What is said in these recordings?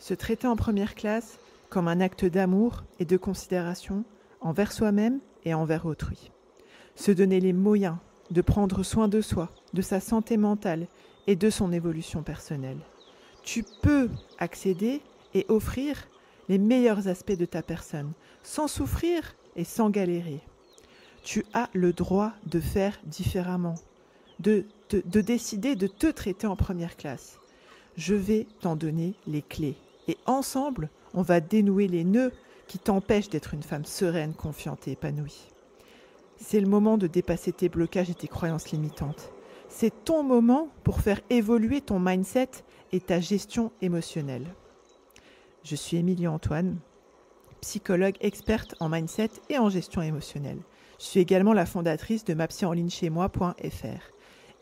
Se traiter en première classe comme un acte d'amour et de considération envers soi-même et envers autrui. Se donner les moyens de prendre soin de soi, de sa santé mentale et de son évolution personnelle. Tu peux accéder et offrir les meilleurs aspects de ta personne, sans souffrir et sans galérer. Tu as le droit de faire différemment, de décider de te traiter en première classe. Je vais t'en donner les clés. Et ensemble, on va dénouer les nœuds qui t'empêchent d'être une femme sereine, confiante et épanouie. C'est le moment de dépasser tes blocages et tes croyances limitantes. C'est ton moment pour faire évoluer ton mindset et ta gestion émotionnelle. Je suis Émilie Antoine, psychologue experte en mindset et en gestion émotionnelle. Je suis également la fondatrice de mapsyenlignechaismoi.fr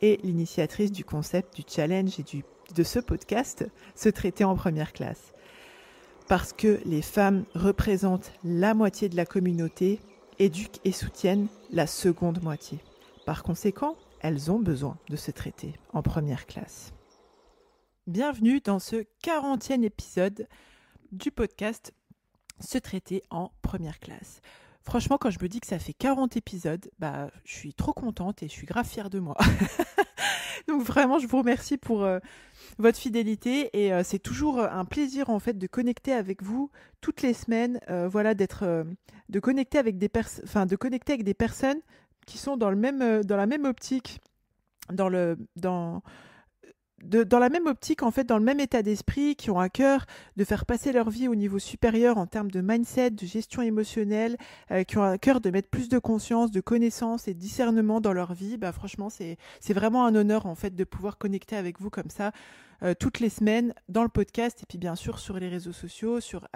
et l'initiatrice du concept du challenge et de ce podcast, Se traiter en première classe. Parce que les femmes représentent la moitié de la communauté, éduquent et soutiennent la seconde moitié. Par conséquent, elles ont besoin de se traiter en première classe. Bienvenue dans ce 40e épisode du podcast Se traiter en première classe. Franchement, quand je me dis que ça fait 40 épisodes, je suis trop contente et je suis grave fière de moi. Donc vraiment, je vous remercie pour votre fidélité et c'est toujours un plaisir en fait de connecter avec vous toutes les semaines, de connecter avec des personnes qui sont dans la même optique, dans la même optique, en fait, dans le même état d'esprit, qui ont à cœur de faire passer leur vie au niveau supérieur en termes de mindset, de gestion émotionnelle, qui ont à cœur de mettre plus de conscience, de connaissance et de discernement dans leur vie. Franchement, c'est vraiment un honneur, en fait, de pouvoir connecter avec vous comme ça toutes les semaines dans le podcast et puis bien sûr sur les réseaux sociaux, sur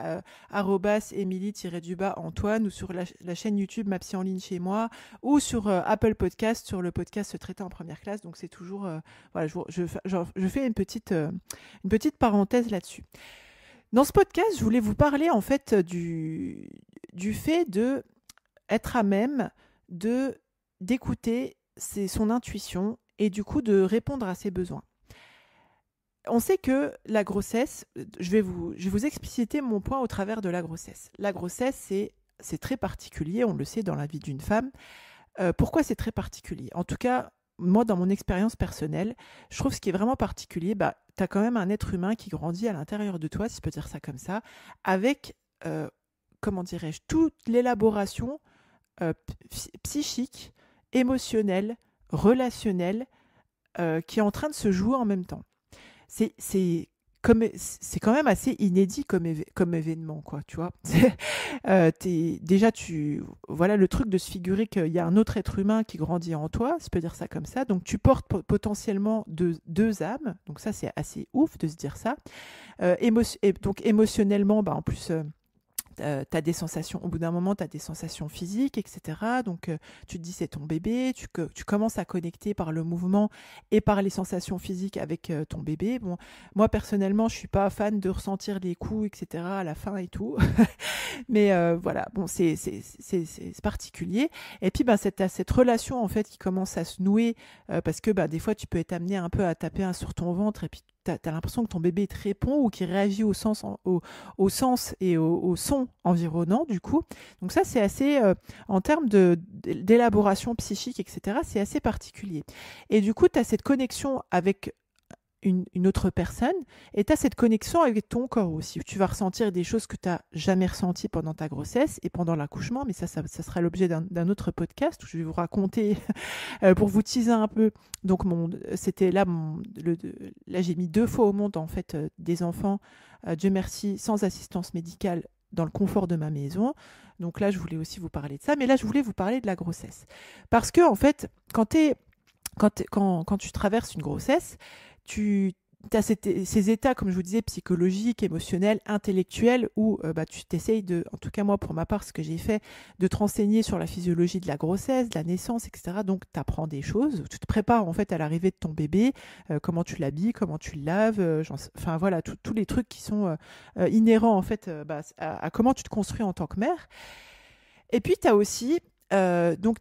@Émilie_Antoine ou sur la chaîne YouTube Ma Psy en ligne chez moi ou sur Apple Podcast, sur le podcast Se traiter en première classe. Donc c'est toujours je fais une petite parenthèse là-dessus. Dans ce podcast, je voulais vous parler en fait du fait de être à même d'écouter son intuition et du coup de répondre à ses besoins. On sait que la grossesse, je vais vous expliciter mon point au travers de la grossesse. La grossesse, c'est très particulier, on le sait dans la vie d'une femme. Pourquoi c'est très particulier ? En tout cas, moi, dans mon expérience personnelle, je trouve ce qui est vraiment particulier, tu as quand même un être humain qui grandit à l'intérieur de toi, si je peux dire ça comme ça, avec, toute l'élaboration psychique, émotionnelle, relationnelle, qui est en train de se jouer en même temps. C'est quand même assez inédit comme événement, quoi, tu vois. Le truc de se figurer qu'il y a un autre être humain qui grandit en toi, je peux dire ça comme ça. Donc, tu portes potentiellement deux âmes. Donc, ça, c'est assez ouf de se dire ça. Donc, émotionnellement, en plus... tu as des sensations, au bout d'un moment, tu as des sensations physiques, etc. Donc, tu te dis c'est ton bébé, tu commences à connecter par le mouvement et par les sensations physiques avec ton bébé. Bon, moi, personnellement, je ne suis pas fan de ressentir les coups, etc. à la fin et tout. Mais c'est particulier. Et puis, cette relation, en fait, qui commence à se nouer parce que des fois, tu peux être amené un peu à taper sur ton ventre et puis tu as l'impression que ton bébé te répond ou qu'il réagit au sens et au son environnant, du coup. Donc ça, c'est assez, en termes d'élaboration psychique, etc., c'est assez particulier. Et du coup, tu as cette connexion avec une autre personne et tu as cette connexion avec ton corps aussi. Tu vas ressentir des choses que tu n'as jamais ressenties pendant ta grossesse et pendant l'accouchement, mais ça sera l'objet d'un autre podcast où je vais vous raconter, pour vous teaser un peu. Donc, là, j'ai mis 2 fois au monde, en fait, des enfants, Dieu merci, sans assistance médicale, dans le confort de ma maison. Donc là, je voulais aussi vous parler de ça, mais là, je voulais vous parler de la grossesse. Parce que, en fait, quand tu traverses une grossesse, tu as ces états, comme je vous disais, psychologiques, émotionnels, intellectuels, où tu t'essayes en tout cas moi pour ma part, ce que j'ai fait, de te renseigner sur la physiologie de la grossesse, de la naissance, etc. Donc tu apprends des choses, tu te prépares en fait à l'arrivée de ton bébé, comment tu l'habilles, comment tu le laves, tous les trucs qui sont inhérents en fait à comment tu te construis en tant que mère. Et puis tu as aussi... donc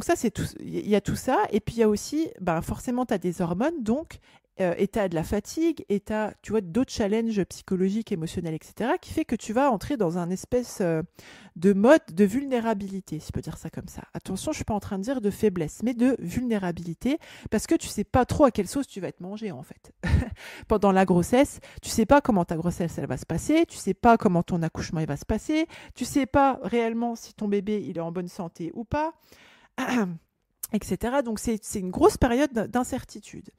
ça, c'est tout. Il y a tout ça. Et puis, il y a aussi, forcément, tu as des hormones. Donc, et tu as de la fatigue, et tu as, tu vois, d'autres challenges psychologiques, émotionnels, etc., qui fait que tu vas entrer dans un espèce de mode de vulnérabilité, si je peux dire ça comme ça. Attention, je suis pas en train de dire de faiblesse, mais de vulnérabilité, parce que tu sais pas trop à quelle sauce tu vas être mangé, en fait. Pendant la grossesse, tu sais pas comment ta grossesse, elle va se passer, tu sais pas comment ton accouchement, il va se passer, tu sais pas réellement si ton bébé, il est en bonne santé ou pas. Etc. Donc c'est une grosse période d'incertitude.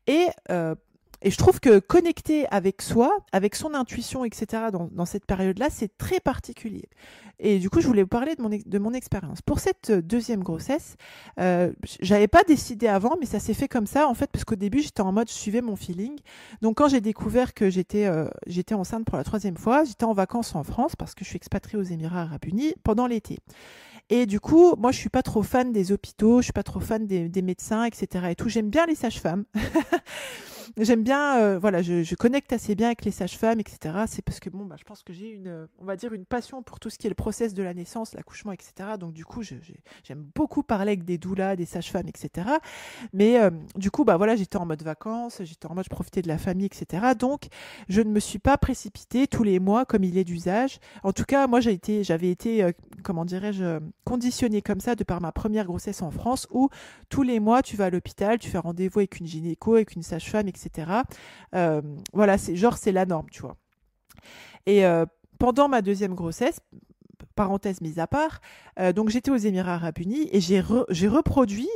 Et, euh, et je trouve que connecter avec soi, avec son intuition, etc., dans cette période-là, c'est très particulier. Et du coup, je voulais vous parler de mon expérience. Pour cette deuxième grossesse, j'avais pas décidé avant, mais ça s'est fait comme ça, en fait, parce qu'au début, j'étais en mode, je suivais mon feeling. Donc, quand j'ai découvert que j'étais enceinte pour la troisième fois, j'étais en vacances en France, parce que je suis expatriée aux Émirats Arabes Unis, pendant l'été. Et du coup, moi, je suis pas trop fan des hôpitaux, je suis pas trop fan des médecins, etc. Et tout. J'aime bien les sages-femmes. J'aime bien, voilà, je connecte assez bien avec les sages-femmes, etc. C'est parce que bon, bah, je pense que j'ai on va dire une passion pour tout ce qui est le process de la naissance, l'accouchement, etc. Donc du coup, j'aime beaucoup parler avec des doulas, des sages-femmes, etc. Mais du coup, bah voilà, j'étais en mode vacances, j'étais en mode je profitais de la famille, etc. Donc je ne me suis pas précipitée tous les mois comme il est d'usage. En tout cas, moi, j'avais été, comment dirais-je, conditionnée comme ça de par ma première grossesse en France, où tous les mois, tu vas à l'hôpital, tu fais rendez-vous avec une gynéco, avec une sage-femme, etc. Voilà, c'est la norme, tu vois. Et pendant ma deuxième grossesse, parenthèse mise à part, donc j'étais aux Émirats Arabes Unis et j'ai reproduit,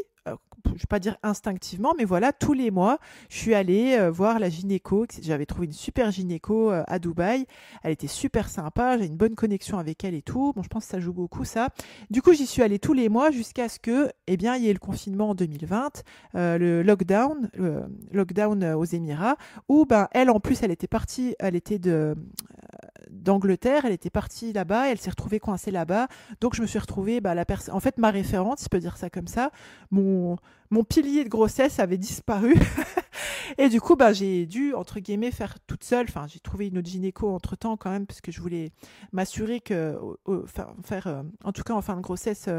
je ne vais pas dire instinctivement, mais voilà, tous les mois, je suis allée voir la gynéco. J'avais trouvé une super gynéco à Dubaï. Elle était super sympa, j'ai une bonne connexion avec elle et tout. Bon, je pense que ça joue beaucoup, ça. Du coup, j'y suis allée tous les mois jusqu'à ce que, eh bien, il y ait le confinement en 2020, le lockdown aux Émirats, où, ben, elle, en plus, elle était partie, elle était d'Angleterre, elle était partie là-bas, elle s'est retrouvée coincée là-bas. Donc je me suis retrouvée, bah, en fait, ma référente, si je peux dire ça comme ça, mon pilier de grossesse avait disparu. Et du coup, bah, j'ai dû, entre guillemets, faire toute seule. Enfin, j'ai trouvé une autre gynéco entre-temps quand même, parce que je voulais m'assurer que, en tout cas en fin de grossesse,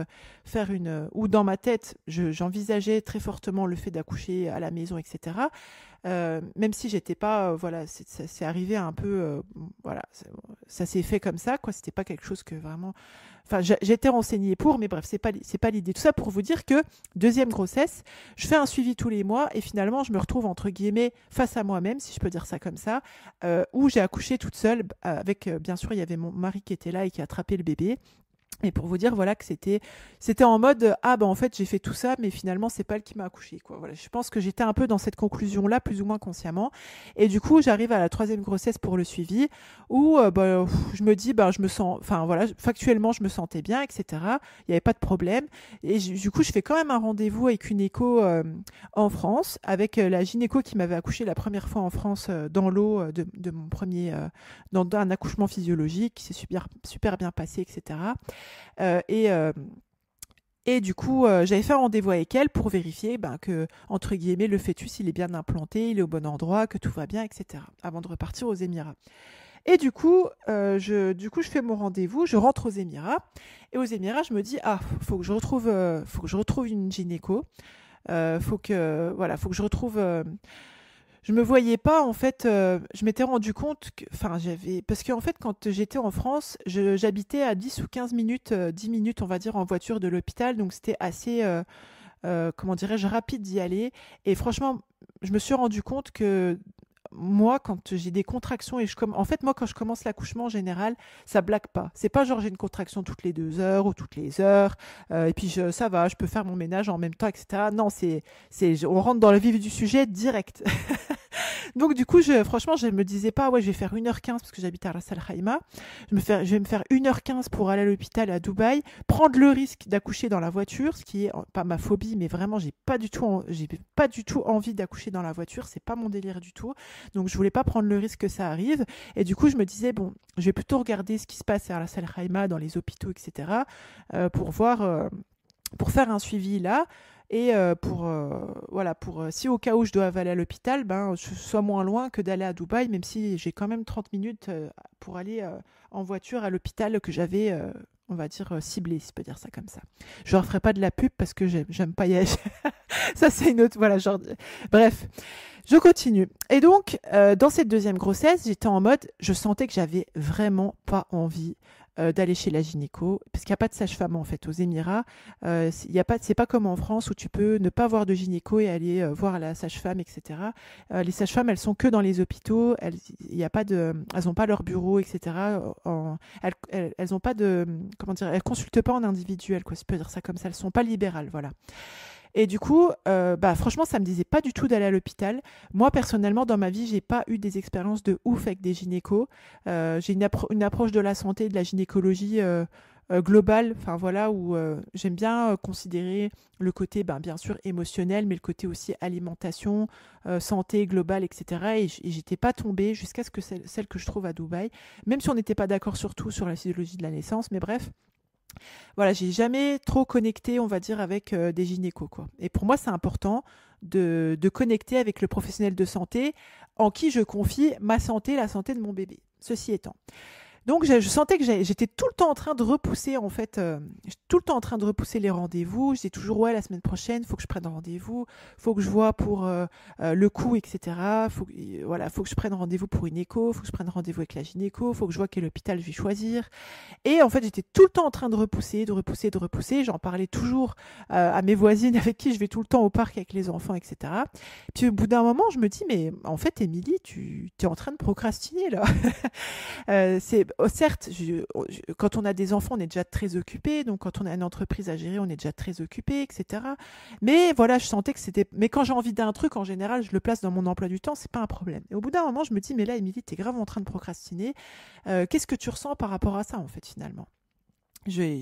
faire ou dans ma tête, j'envisageais très fortement le fait d'accoucher à la maison, etc. Même si j'étais pas, voilà, c'est arrivé un peu, voilà, ça s'est fait comme ça, quoi. C'était pas quelque chose que vraiment, enfin, j'étais renseignée pour, mais bref, c'est pas l'idée. Tout ça pour vous dire que deuxième grossesse, je fais un suivi tous les mois et finalement, je me retrouve entre guillemets face à moi-même, si je peux dire ça comme ça, où j'ai accouché toute seule, avec, bien sûr, il y avait mon mari qui était là et qui a attrapé le bébé. Et pour vous dire, voilà, que c'était en mode, ah ben en fait j'ai fait tout ça, mais finalement c'est pas elle qui m'a accouché, quoi. Voilà, je pense que j'étais un peu dans cette conclusion-là, plus ou moins consciemment. Et du coup, j'arrive à la troisième grossesse pour le suivi, où je me dis, je me sens, enfin voilà, factuellement je me sentais bien, etc. Il n'y avait pas de problème. Et du coup, je fais quand même un rendez-vous avec une écho en France, avec la gynéco qui m'avait accouché la première fois en France dans l'eau de mon premier, dans un accouchement physiologique, qui s'est super bien passé, etc. Euh, et, euh, et du coup, j'avais fait un rendez-vous avec elle pour vérifier que, entre guillemets, le fœtus, il est bien implanté, il est au bon endroit, que tout va bien, etc. Avant de repartir aux Émirats. Et du coup, je fais mon rendez-vous, je rentre aux Émirats. Et aux Émirats, je me dis, ah, faut que je retrouve une gynéco. Faut que je retrouve... je me voyais pas, en fait, je m'étais rendu compte que, enfin, parce qu'en fait, quand j'étais en France, j'habitais à 10 ou 15 minutes, 10 minutes, on va dire, en voiture de l'hôpital, donc c'était assez, comment dirais-je, rapide d'y aller. Et franchement, je me suis rendu compte que moi, quand j'ai des contractions en fait, moi, quand je commence l'accouchement en général, ça blague pas. C'est pas genre j'ai une contraction toutes les 2 heures ou toutes les heures, et puis ça va, je peux faire mon ménage en même temps, etc. Non, on rentre dans le vif du sujet direct. Donc du coup, franchement, je me disais pas, ouais, je vais faire 1h15 parce que j'habite à Ras Al Khaimah. Je vais me faire 1h15 pour aller à l'hôpital à Dubaï, prendre le risque d'accoucher dans la voiture, ce qui est pas ma phobie, mais vraiment, j'ai pas du tout envie d'accoucher dans la voiture. C'est pas mon délire du tout. Donc je voulais pas prendre le risque que ça arrive. Et du coup, je me disais, bon, je vais plutôt regarder ce qui se passe à Ras Al Khaimah, dans les hôpitaux, etc., pour voir, pour faire un suivi là. Et pour si au cas où je dois aller à l'hôpital, je sois moins loin que d'aller à Dubaï, même si j'ai quand même 30 minutes pour aller en voiture à l'hôpital que j'avais on va dire ciblée, si je peux dire ça comme ça. Je ne referai pas de la pub parce que j'aime pas y aller. Ça, c'est une autre, voilà, genre, bref, je continue. Et donc, dans cette deuxième grossesse, j'étais en mode, je sentais que j'avais vraiment pas envie d'aller chez la gynéco, parce qu'il n'y a pas de sage-femme en fait aux Émirats. C'est pas comme en France où tu peux ne pas voir de gynéco et aller voir la sage-femme, etc. Les sages-femmes, elles sont que dans les hôpitaux, elles n'ont pas leur bureau, etc. Elles ont pas de, comment dire, elles consultent pas en individuel, quoi, si je peux dire ça comme ça. Elles sont pas libérales, voilà. Et du coup, franchement, ça me disait pas du tout d'aller à l'hôpital. Moi, personnellement, dans ma vie, j'ai pas eu des expériences de ouf avec des gynécos. J'ai une approche de la santé, de la gynécologie globale, enfin voilà, où j'aime bien considérer le côté, bien sûr, émotionnel, mais le côté aussi alimentation, santé globale, etc. Et j'étais pas tombée jusqu'à ce que celle que je trouve à Dubaï, même si on n'était pas d'accord sur tout, sur la physiologie de la naissance, mais bref. Voilà, j'ai jamais trop connecté, on va dire, avec des gynécos, quoi. Et pour moi, c'est important de connecter avec le professionnel de santé en qui je confie ma santé, la santé de mon bébé. Ceci étant. Donc, je sentais que j'étais tout le temps en train de repousser, en fait, tout le temps en train de repousser les rendez-vous. Je disais toujours, ouais, la semaine prochaine, il faut que je prenne rendez-vous, il faut que je vois pour le coût, etc. Faut que je prenne rendez-vous pour une écho, il faut que je prenne rendez-vous avec la gynéco, il faut que je vois quel hôpital je vais choisir. Et en fait, j'étais tout le temps en train de repousser, de repousser, de repousser. J'en parlais toujours à mes voisines avec qui je vais tout le temps au parc avec les enfants, etc. Puis au bout d'un moment, je me dis, mais en fait, Émilie, tu es en train de procrastiner, là. Certes, quand on a des enfants, on est déjà très occupé. Donc, quand on a une entreprise à gérer, on est déjà très occupé, etc. Mais voilà, je sentais que c'était. Mais quand j'ai envie d'un truc, en général, je le place dans mon emploi du temps, c'est pas un problème. Et au bout d'un moment, je me dis, mais là, Émilie, t'es grave en train de procrastiner. Qu'est-ce que tu ressens par rapport à ça, en fait, finalement? J'ai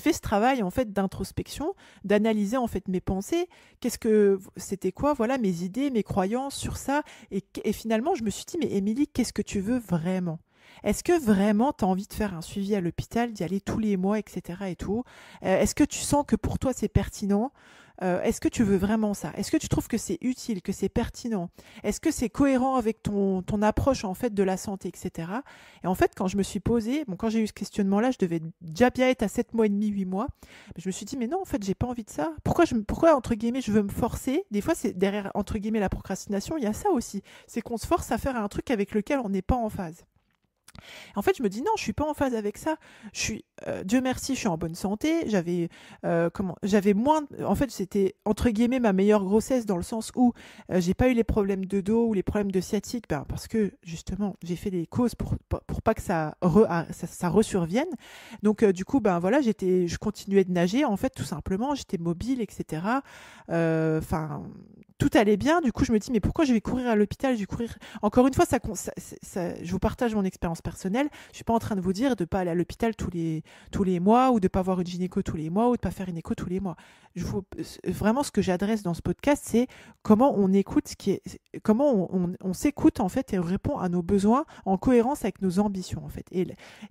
fait ce travail en fait d'introspection, d'analyser en fait mes pensées, c'était quoi, voilà, mes idées, mes croyances sur ça, et finalement je me suis dit, mais Émilie, qu'est-ce que tu veux vraiment? Est-ce que vraiment tu as envie de faire un suivi à l'hôpital, d'y aller tous les mois, etc. et tout? Est-ce que tu sens que pour toi c'est pertinent? Est-ce que tu veux vraiment ça? Est-ce que tu trouves que c'est utile, que c'est pertinent? Est-ce que c'est cohérent avec ton approche en fait de la santé, etc. Et en fait, quand je me suis posée, quand j'ai eu ce questionnement-là, je devais déjà bien être à 7 mois et demi, 8 mois. Mais je me suis dit, mais non, en fait, j'ai pas envie de ça. Pourquoi entre guillemets, je veux me forcer? Des fois, c'est derrière, entre guillemets, la procrastination, il y a ça aussi. C'est qu'on se force à faire un truc avec lequel on n'est pas en phase. En fait, je me dis non, je suis pas en phase avec ça. Dieu merci, je suis en bonne santé. J'avais moins. En fait, c'était entre guillemets ma meilleure grossesse dans le sens où j'ai pas eu les problèmes de dos ou les problèmes de sciatique, parce que justement j'ai fait des causes pour pas que ça resurvienne. Donc du coup, voilà, je continuais de nager en fait tout simplement. J'étais mobile, etc. Enfin. Tout allait bien, du coup je me dis mais pourquoi je vais courir à l'hôpital, je vais courir. Encore une fois, je vous partage mon expérience personnelle. Je suis pas en train de vous dire de pas aller à l'hôpital tous les mois ou de pas voir une gynéco tous les mois ou de pas faire une écho tous les mois. Vraiment ce que j'adresse dans ce podcast, c'est comment on écoute comment on s'écoute en fait et on répond à nos besoins en cohérence avec nos ambitions en fait.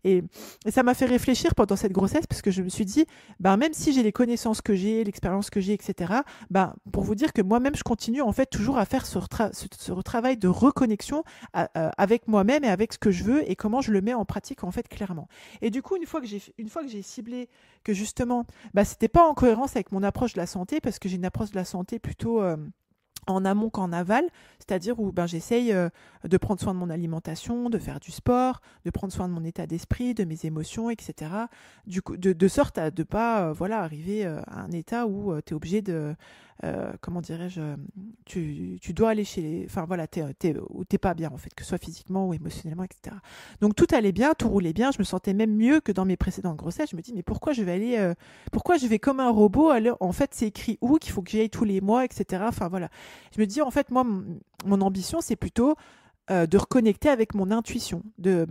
Et ça m'a fait réfléchir pendant cette grossesse parce que je me suis dit même si j'ai les connaissances que j'ai, l'expérience que j'ai, etc. Pour vous dire que moi-même je continue en fait toujours à faire ce travail de reconnexion avec moi-même et avec ce que je veux et comment je le mets en pratique en fait clairement. Et du coup, une fois que j'ai ciblé que justement, c'était pas en cohérence avec mon approche de la santé parce que j'ai une approche de la santé plutôt en amont qu'en aval, c'est-à-dire où j'essaye de prendre soin de mon alimentation, de faire du sport, de prendre soin de mon état d'esprit, de mes émotions, etc. Du coup, de sorte à ne pas arriver à un état où tu es obligé de... comment dirais-je, tu dois aller chez les... Enfin voilà, où t'es pas bien en fait, que ce soit physiquement ou émotionnellement, etc. Donc tout allait bien, tout roulait bien, je me sentais même mieux que dans mes précédentes grossesses. Je me dis mais pourquoi je vais comme un robot aller... En fait c'est écrit où qu'il faut que j'y aille tous les mois, etc. Enfin voilà. Je me dis en fait moi mon ambition c'est plutôt de reconnecter avec mon intuition, de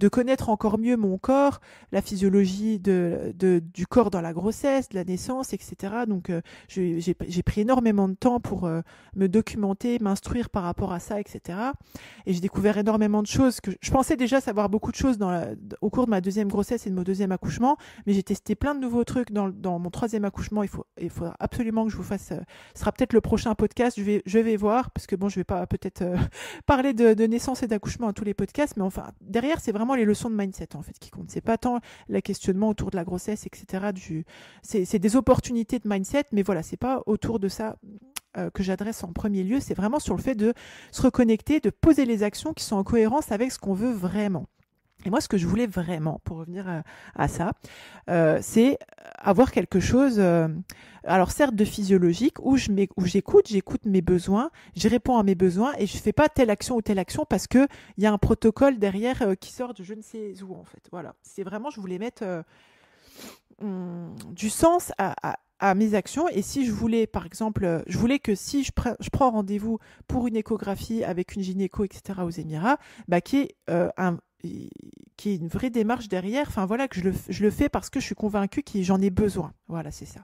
connaître encore mieux mon corps, la physiologie du corps dans la grossesse, de la naissance, etc. Donc, j'ai pris énormément de temps pour me documenter, m'instruire par rapport à ça, etc. Et j'ai découvert énormément de choses. Je pensais déjà savoir beaucoup de choses au cours de ma deuxième grossesse et de mon deuxième accouchement, mais j'ai testé plein de nouveaux trucs dans mon troisième accouchement. Il faut absolument que je vous fasse... ce sera peut-être le prochain podcast, je vais voir, parce que je vais pas peut-être parler de naissance et d'accouchement à tous les podcasts, mais enfin, derrière derrière, c'est vraiment les leçons de mindset en fait qui comptent. C'est pas tant le questionnement autour de la grossesse, etc. C'est des opportunités de mindset, mais voilà, c'est pas autour de ça que j'adresse en premier lieu. C'est vraiment sur le fait de se reconnecter, de poser les actions qui sont en cohérence avec ce qu'on veut vraiment. Et moi, ce que je voulais vraiment, pour revenir à ça, c'est avoir quelque chose, alors certes de physiologique, où j'écoute mes besoins, je réponds à mes besoins et je fais pas telle action ou telle action parce que il y a un protocole derrière qui sort de je ne sais où en fait. Voilà, c'est vraiment, je voulais mettre du sens à mes actions. Et si je voulais, par exemple, je voulais que si je prends rendez-vous pour une échographie avec une gynéco, etc. aux Émirats, qu'il y ait une vraie démarche derrière, enfin voilà, que je le fais parce que je suis convaincue que j'en ai besoin. Voilà, c'est ça.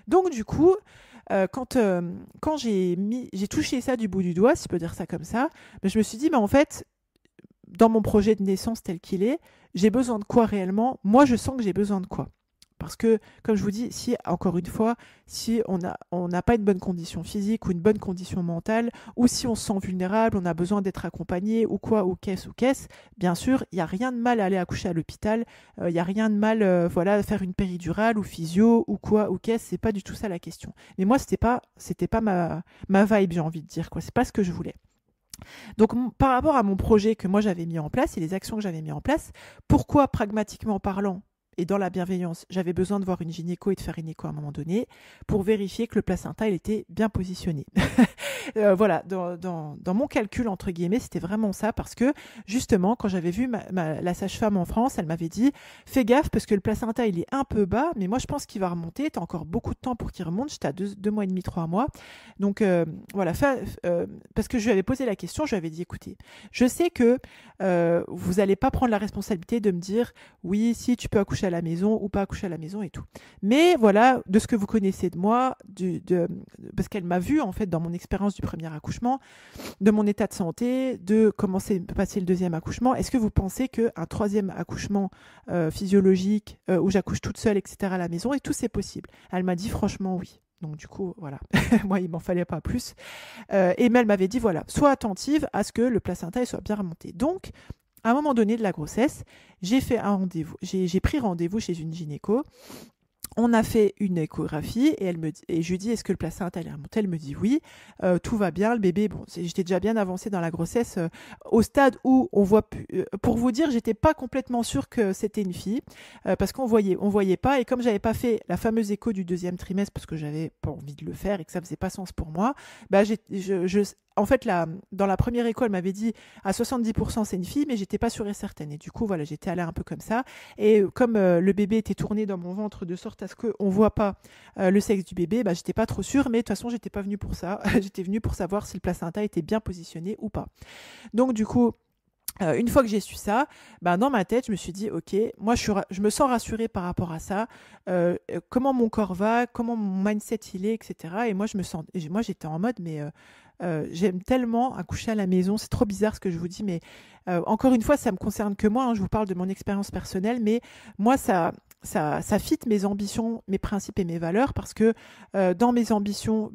Donc du coup, quand j'ai touché ça du bout du doigt, si je peux dire ça comme ça, je me suis dit, en fait, dans mon projet de naissance tel qu'il est, j'ai besoin de quoi réellement? Moi, je sens que j'ai besoin de quoi? Parce que, comme je vous dis, encore une fois, si on n'a pas une bonne condition physique ou une bonne condition mentale, ou si on se sent vulnérable, on a besoin d'être accompagné, ou quoi, ou qu'est-ce, bien sûr, il n'y a rien de mal à aller accoucher à l'hôpital, il n'y a rien de mal, faire une péridurale, ou physio, ou quoi, ou qu'est-ce, c'est pas du tout ça la question. Mais moi, c'était pas ma vibe, j'ai envie de dire, quoi. C'est pas ce que je voulais. Donc, par rapport à mon projet que moi j'avais mis en place et les actions que j'avais mis en place, pourquoi, pragmatiquement parlant, et dans la bienveillance, j'avais besoin de voir une gynéco et de faire une écho à un moment donné pour vérifier que le placenta il était bien positionné. Voilà, dans mon calcul, entre guillemets, c'était vraiment ça parce que, justement, quand j'avais vu la sage-femme en France, elle m'avait dit « Fais gaffe parce que le placenta, il est un peu bas, mais moi, je pense qu'il va remonter. Tu as encore beaucoup de temps pour qu'il remonte. J'étais à 2 mois et demi, 3 mois. Donc, voilà, parce que je lui avais posé la question, je lui avais dit « Écoutez, je sais que vous n'allez pas prendre la responsabilité de me dire « Oui, si tu peux accoucher à la maison ou pas accoucher à la maison et tout. » Mais voilà, de ce que vous connaissez de moi, parce qu'elle m'a vu, en fait, dans mon expérience du premier accouchement, de mon état de santé, de comment s'est passé le deuxième accouchement. Est-ce que vous pensez qu'un troisième accouchement physiologique, où j'accouche toute seule, etc., à la maison, et tout c'est possible? Elle m'a dit franchement oui. Donc du coup, voilà, moi il m'en fallait pas plus. Et elle m'avait dit, voilà, sois attentive à ce que le placenta soit bien remonté. Donc, à un moment donné de la grossesse, j'ai fait un rendez-vous, j'ai pris rendez-vous chez une gynéco. On a fait une échographie et je lui dis est-ce que le placenta est remonté? Elle me dit oui, tout va bien, le bébé, bon, j'étais déjà bien avancée dans la grossesse, au stade où on voit plus, pour vous dire, j'étais pas complètement sûre que c'était une fille, parce qu'on voyait pas, et comme j'avais pas fait la fameuse écho du deuxième trimestre parce que j'avais pas envie de le faire et que ça faisait pas sens pour moi, en fait, dans la première écho, elle m'avait dit à 70% c'est une fille, mais j'étais pas sûre et certaine. Et du coup, voilà, j'étais allée un peu comme ça. Et comme le bébé était tourné dans mon ventre de sorte à ce qu'on voit pas le sexe du bébé, j'étais pas trop sûre. Mais de toute façon, j'étais pas venue pour ça. J'étais venue pour savoir si le placenta était bien positionné ou pas. Donc du coup, une fois que j'ai su ça, dans ma tête, je me suis dit, ok, moi je me sens rassurée par rapport à ça, comment mon corps va, comment mon mindset il est, etc. Et moi j'étais en mode, mais j'aime tellement accoucher à la maison, c'est trop bizarre ce que je vous dis, mais encore une fois, ça me concerne que moi, je vous parle de mon expérience personnelle, mais moi ça fit mes ambitions, mes principes et mes valeurs, parce que dans mes ambitions,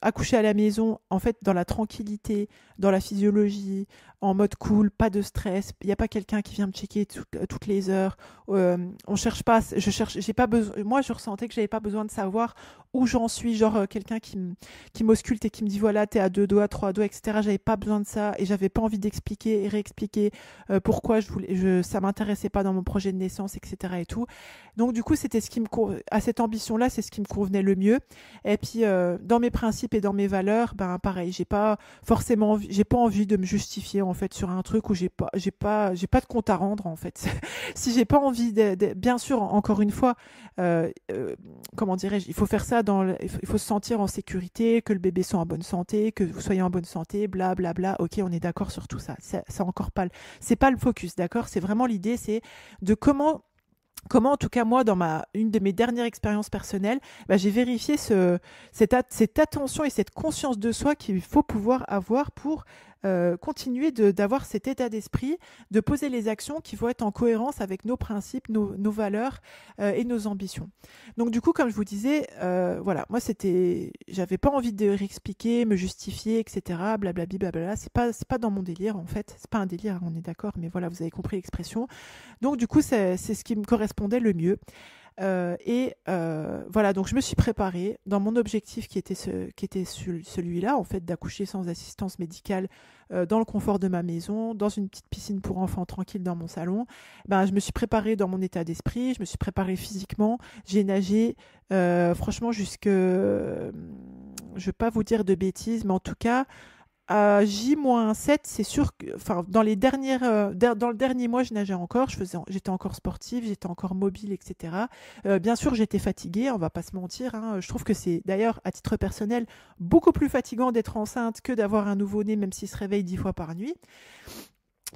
accoucher à la maison, en fait, dans la tranquillité, dans la physiologie, en mode cool, pas de stress, il n'y a pas quelqu'un qui vient me checker toutes les heures, on cherche pas, j'ai pas besoin, moi je ressentais que j'avais pas besoin de savoir où j'en suis, genre quelqu'un qui m'ausculte et qui me dit voilà, t'es à 2 doigts, 3 doigts, etc. J'avais pas besoin de ça et j'avais pas envie d'expliquer et réexpliquer pourquoi ça m'intéressait pas dans mon projet de naissance, etc. et tout. Donc du coup, c'était à cette ambition-là, c'est ce qui me convenait le mieux. Et puis dans mes principes et dans mes valeurs, pareil, j'ai pas envie de me justifier en fait sur un truc où j'ai pas de compte à rendre en fait. Si j'ai pas envie bien sûr, encore une fois, comment dirais-je, il faut faire ça il faut se sentir en sécurité, que le bébé soit en bonne santé, que vous soyez en bonne santé, bla bla bla. Ok, on est d'accord sur tout ça. C'est encore pas c'est pas le focus, d'accord? C'est vraiment l'idée, c'est de comment en tout cas moi, dans une de mes dernières expériences personnelles, j'ai vérifié cette attention et cette conscience de soi qu'il faut pouvoir avoir pour continuer d'avoir cet état d'esprit, de poser les actions qui vont être en cohérence avec nos principes, nos valeurs et nos ambitions. Donc du coup, comme je vous disais, voilà, moi j'avais pas envie de réexpliquer, me justifier, etc. Blablabli, blablabla. C'est pas dans mon délire en fait. C'est pas un délire, on est d'accord, mais voilà, vous avez compris l'expression. Donc du coup, c'est ce qui me correspondait le mieux. Voilà, donc je me suis préparée dans mon objectif qui était celui-là, en fait, d'accoucher sans assistance médicale dans le confort de ma maison, dans une petite piscine pour enfants tranquille dans mon salon. Ben, je me suis préparée dans mon état d'esprit, je me suis préparée physiquement, j'ai nagé, franchement, je vais pas vous dire de bêtises, mais en tout cas, à J-7, c'est sûr que, enfin, dans le dernier mois, je nageais encore, j'étais encore sportive, j'étais encore mobile, etc. Bien sûr, j'étais fatiguée, on va pas se mentir, hein. Je trouve que c'est d'ailleurs, à titre personnel, beaucoup plus fatigant d'être enceinte que d'avoir un nouveau-né, même s'il se réveille 10 fois par nuit.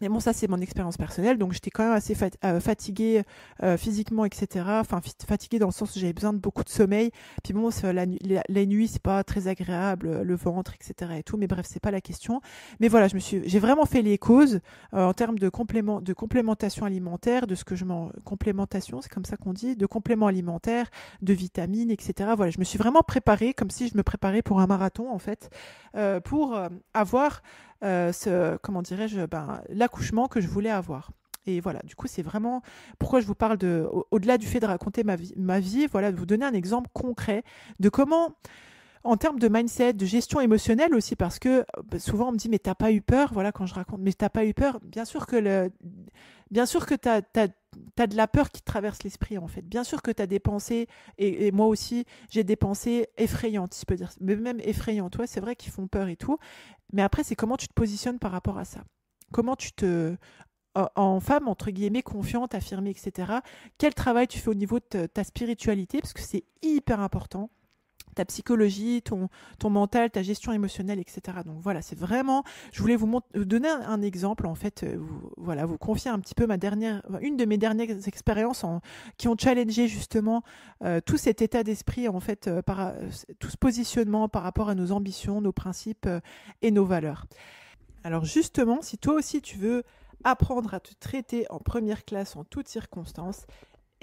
Mais bon, ça, c'est mon expérience personnelle. Donc, j'étais quand même assez fatiguée physiquement, etc. Enfin, fatiguée dans le sens où j'avais besoin de beaucoup de sommeil. Puis bon, la nuit, c'est pas très agréable, le ventre, etc. et tout. Mais bref, c'est pas la question. Mais voilà, j'ai vraiment fait les causes en termes de complémentation alimentaire, de ce que complémentation, c'est comme ça qu'on dit, de compléments alimentaires, de vitamines, etc. Voilà, je me suis vraiment préparée comme si je me préparais pour un marathon, en fait, pour avoir comment dirais-je, l'accouchement que je voulais avoir. Et voilà, du coup, c'est vraiment pourquoi je vous parle au-delà du fait de raconter ma vie, voilà, de vous donner un exemple concret de comment, en termes de mindset, de gestion émotionnelle aussi, parce que souvent on me dit, mais t'as pas eu peur, voilà, quand je raconte, mais t'as pas eu peur, bien sûr que t'as de la peur qui te traverse l'esprit, en fait. Bien sûr que tu as des pensées, et moi aussi, j'ai des pensées effrayantes, si je peux dire, mais même effrayantes, ouais, c'est vrai qu'ils font peur et tout. Mais après, c'est comment tu te positionnes par rapport à ça. Comment en femme, entre guillemets, confiante, affirmée, etc. Quel travail tu fais au niveau de ta spiritualité, parce que c'est hyper important. Ta psychologie, ton mental, ta gestion émotionnelle, etc. Donc voilà, c'est vraiment, je voulais vous donner un exemple, en fait, vous confier un petit peu une de mes dernières expériences qui ont challengé justement tout cet état d'esprit, en fait, tout ce positionnement par rapport à nos ambitions, nos principes et nos valeurs. Alors justement, si toi aussi tu veux apprendre à te traiter en première classe en toutes circonstances,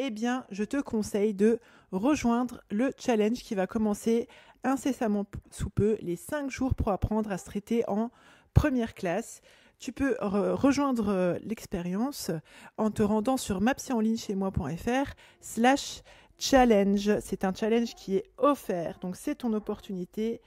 eh bien, je te conseille de rejoindre le challenge qui va commencer incessamment sous peu, les 5 jours pour apprendre à se traiter en première classe. Tu peux rejoindre l'expérience en te rendant sur mapsenligne-chez-moi.fr/challenge. C'est un challenge qui est offert, donc c'est ton opportunité.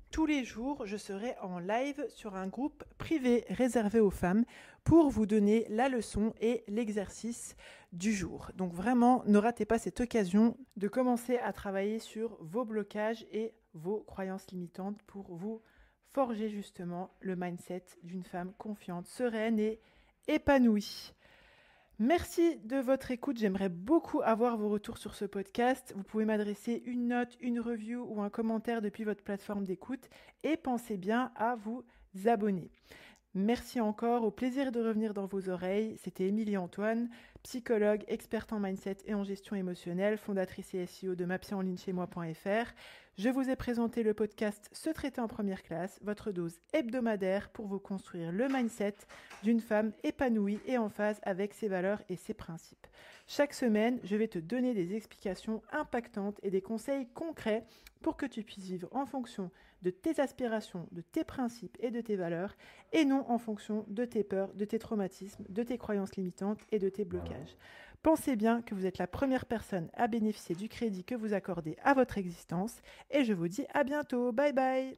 Tous les jours, je serai en live sur un groupe privé réservé aux femmes pour vous donner la leçon et l'exercice du jour. Donc vraiment, ne ratez pas cette occasion de commencer à travailler sur vos blocages et vos croyances limitantes pour vous forger justement le mindset d'une femme confiante, sereine et épanouie. Merci de votre écoute. J'aimerais beaucoup avoir vos retours sur ce podcast. Vous pouvez m'adresser une note, une review ou un commentaire depuis votre plateforme d'écoute et pensez bien à vous abonner. Merci encore, au plaisir de revenir dans vos oreilles. C'était Émilie Antoine, psychologue, experte en mindset et en gestion émotionnelle, fondatrice et SEO de mapsenligne-chez-moi.fr. Je vous ai présenté le podcast Se traiter en première classe, votre dose hebdomadaire pour vous construire le mindset d'une femme épanouie et en phase avec ses valeurs et ses principes. Chaque semaine, je vais te donner des explications impactantes et des conseils concrets pour que tu puisses vivre en fonction de tes aspirations, de tes principes et de tes valeurs, et non en fonction de tes peurs, de tes traumatismes, de tes croyances limitantes et de tes blocages. Pensez bien que vous êtes la première personne à bénéficier du crédit que vous accordez à votre existence, et je vous dis à bientôt. Bye bye!